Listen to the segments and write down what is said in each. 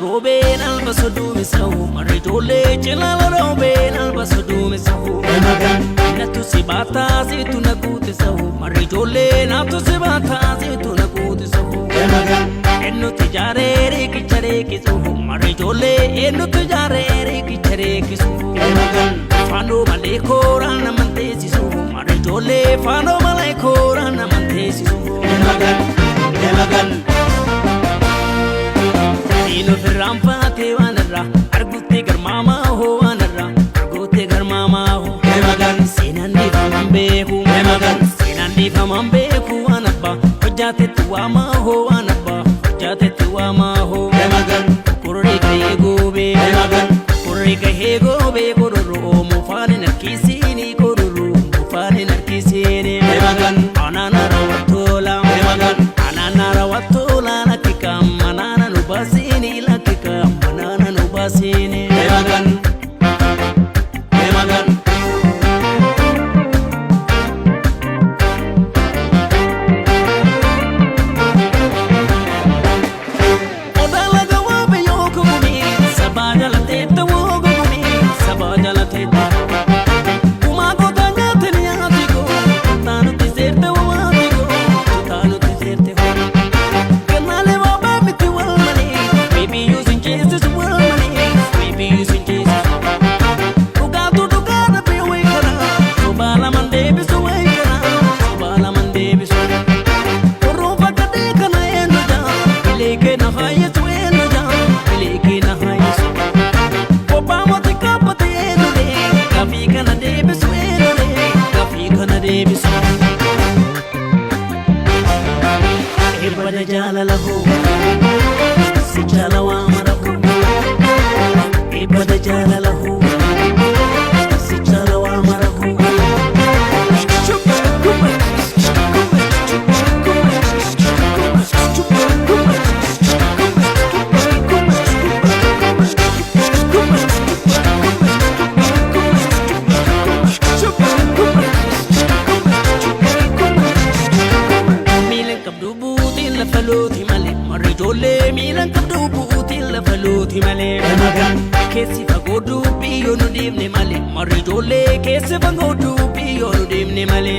Robin albasudu misahu marijole chilala Robin albasudu misahu natu sibata situ nakute sahu marijole natu sibata situ nakute sahu ennu tijare kichare kisuhu marijole ennu tijare kichare kisuhu fano male korana mante sisuhu marijole fano male korana mante sisuhu Ino firrampate wanarra argutte garmama ho wanarra argutte garmama ho senandi famambeku senandi famambeku wanabba hojjate tuwama ho wanabba hojjate tuwama ho kurri kahe gobe kororo mufane narkisini kororo mufane narkisini anana rawatola nakikam manana nubasini lakika manana nubasini Emagan Odala gawabe yoko gumi sabaja la teta wogo gumi sabaja la teta Umago tanya teni atigo tanu tiserte wadigo tanu tiserte Ibada jalalahu sijala wa marahu ibada jalalahu sijala wa marahu faluti male marijole milan kabdu buuti la faluti male kesi fagodu biyo no dimne male marijole kesi fagodu biyo no dimne male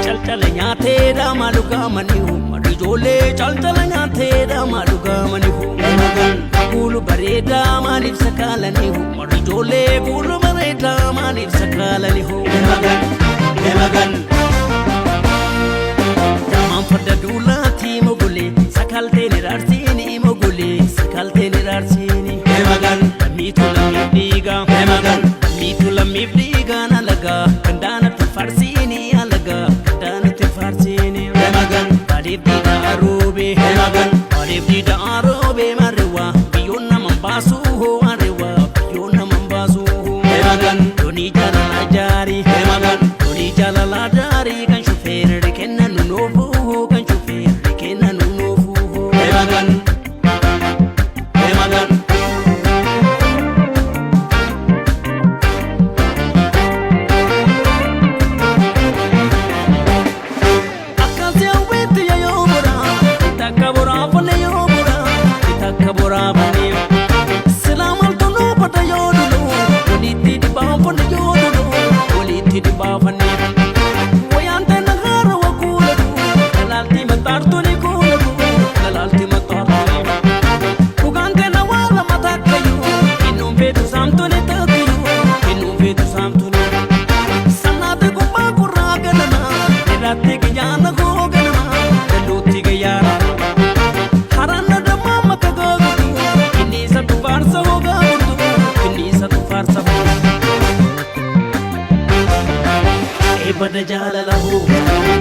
chal chal nyaate da maluka manihu marijole chal chal nyaate da maluka manihu gulu bareda malif sakala nihu marijole gulu bareda malif sakala nihu Fada dulati mogule sakalte nirarsini mogule sakalte nirarsini mitula mibdiga nalaga kandana tufarsini alaga kandana tufarsini alibdida arobe marwa biyonna mambasu ho arwa biyonna mambasu ho doni jala jari kan shufere kenna nunofu Ibada jalalahu